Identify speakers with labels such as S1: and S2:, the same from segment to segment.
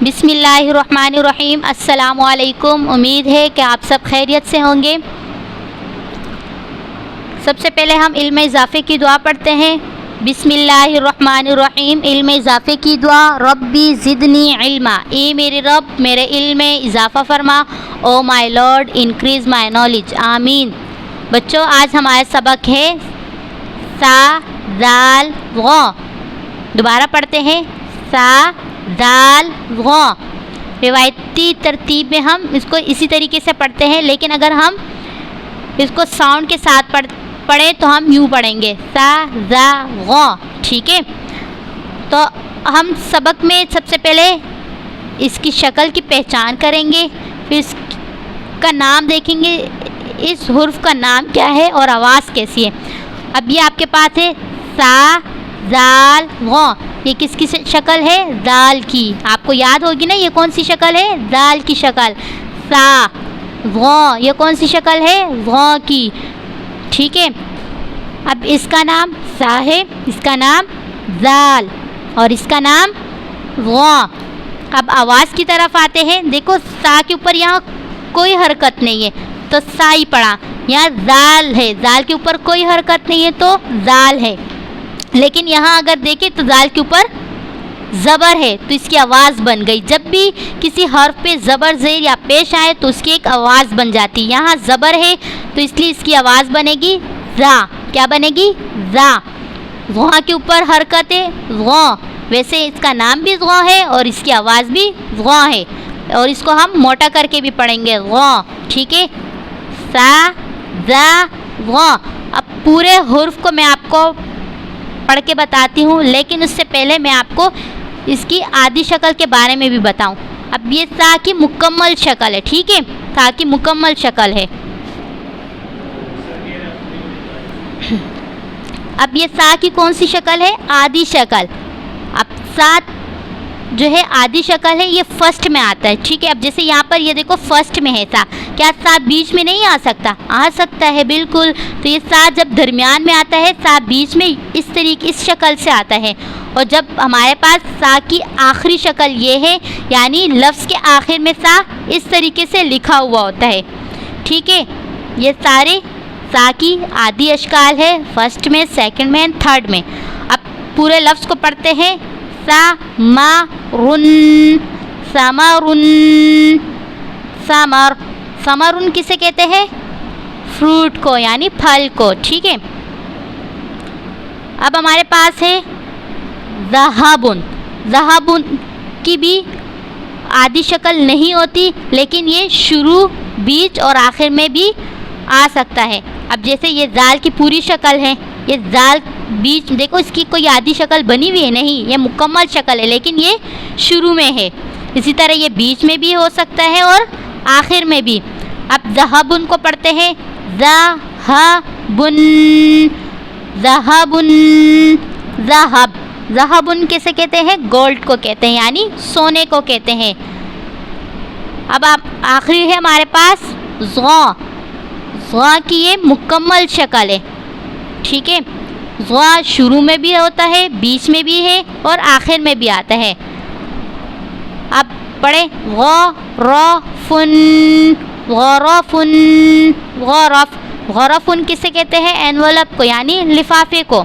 S1: بسم اللہ الرحمن الرحیم۔ السلام علیکم، امید ہے کہ آپ سب خیریت سے ہوں گے۔ سب سے پہلے ہم علم اضافے کی دعا پڑھتے ہیں۔ بسم اللہ الرحمن الرحیم۔ علم اضافے کی دعا، ربی زدنی علما، اے میرے رب میرے علم میں اضافہ فرما، او مائی لارڈ انکریز مائی نالج، آمین۔ بچوں، آج ہمارا سبق ہے سا زال غ۔ دوبارہ پڑھتے ہیں، سا زال غ۔ روایتی ترتیب میں ہم اس کو اسی طریقے سے پڑھتے ہیں، لیکن اگر ہم اس کو ساؤنڈ کے ساتھ پڑھیں تو ہم یوں پڑھیں گے، سا زا غ، ٹھیک ہے۔ تو ہم سبق میں سب سے پہلے اس کی شکل کی پہچان کریں گے، پھر اس کا نام دیکھیں گے، اس حرف کا نام کیا ہے اور آواز کیسی ہے۔ اب یہ آپ کے پاس ہے سا زال غ، یہ کس کی شکل ہے؟ زال کی۔ آپ کو یاد ہوگی نا یہ کون سی شکل ہے؟ زال کی شکل۔ سا غ، یہ کون سی شکل ہے؟ غ کی، ٹھیک ہے۔ اب اس کا نام سا ہے، اس کا نام زال، اور اس کا نام غ۔ اب آواز کی طرف آتے ہیں، دیکھو سا کے اوپر یہاں کوئی حرکت نہیں ہے تو سا ہی پڑا، یہاں زال ہے، زال کے اوپر کوئی حرکت نہیں ہے تو زال ہے، لیکن یہاں اگر دیکھیں تو زال کے اوپر زبر ہے تو اس کی آواز بن گئی۔ جب بھی کسی حرف پہ زبر زیر یا پیش آئے تو اس کی ایک آواز بن جاتی ہے۔ یہاں زبر ہے تو اس لیے اس کی آواز بنے گی زا۔ کیا بنے گی؟ زا۔ غ کے اوپر حرکت ہے، غ، ویسے اس کا نام بھی غ ہے اور اس کی آواز بھی غ ہے، اور اس کو ہم موٹا کر کے بھی پڑھیں گے، غ، ٹھیک ہے۔ سا زا غ۔ اب پورے حرف کو میں آپ کو پڑھ کے بتاتی ہوں، لیکن اس سے پہلے میں آپ کو اس کی آدھی شکل کے بارے میں بھی بتاؤں۔ اب یہ سا کی مکمل شکل ہے، ٹھیک ہے، سا کی مکمل شکل ہے۔ اب یہ سا کی کون سی شکل ہے؟ آدھی شکل۔ اب سا جو ہے آدھی شکل ہے، یہ فرسٹ میں آتا ہے، ٹھیک ہے۔ اب جیسے یہاں پر یہ دیکھو فرسٹ میں ہے سا، کیا سا بیچ میں نہیں آ سکتا؟ آ سکتا ہے، بالکل۔ تو یہ سا جب درمیان میں آتا ہے، سا بیچ میں اس طریقے اس شکل سے آتا ہے، اور جب ہمارے پاس سا کی آخری شکل یہ ہے، یعنی لفظ کے آخر میں سا اس طریقے سے لکھا ہوا ہوتا ہے، ٹھیک ہے۔ یہ سارے سا کی آدھی اشکال ہے، فرسٹ میں، سیکنڈ میں، تھرڈ میں۔ اب پورے لفظ کو پڑھتے ہیں، سمرن، سمرن، سمر۔ سمرن کسے کہتے ہیں؟ فروٹ کو، یعنی پھل کو، ٹھیک ہے۔ اب ہمارے پاس ہے ذہبن۔ ذہبن کی بھی آدھی شکل نہیں ہوتی، لیکن یہ شروع، بیچ اور آخر میں بھی آ سکتا ہے۔ اب جیسے یہ زال کی پوری شکل ہے، یہ زال بیچ، دیکھو اس کی کوئی آدھی شکل بنی ہوئی ہے نہیں، یہ مکمل شکل ہے، لیکن یہ شروع میں ہے۔ اسی طرح یہ بیچ میں بھی ہو سکتا ہے اور آخر میں بھی۔ اب ذہبن کو پڑھتے ہیں، ذہبن، ذہبن، ذہب۔ ذہبن کیسے کہتے ہیں؟ گولڈ کو کہتے ہیں، یعنی سونے کو کہتے ہیں۔ اب آخری ہے ہمارے پاس ظا۔ ظا کی یہ مکمل شکل ہے، ٹھیک ہے۔ ظا شروع میں بھی ہوتا ہے، بیچ میں بھی ہے اور آخر میں بھی آتا ہے۔ اب پڑھیں، غرفن، غرفن، غرف۔ غرفن کسے کہتے ہیں؟ انویلپ کو، یعنی لفافے کو،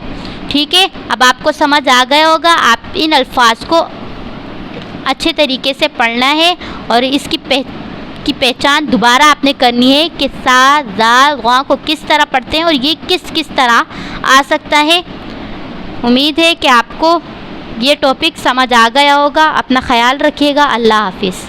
S1: ٹھیک ہے۔ اب آپ کو سمجھ آ گیا ہوگا، آپ ان الفاظ کو اچھے طریقے سے پڑھنا ہے اور اس کی پہچان دوبارہ آپ نے کرنی ہے کہ سا زال غ کو کس طرح پڑھتے ہیں اور یہ کس طرح آ سکتا ہے۔ امید ہے کہ آپ کو یہ ٹاپک سمجھ آ گیا ہوگا۔ اپنا خیال رکھیے گا۔ اللہ حافظ۔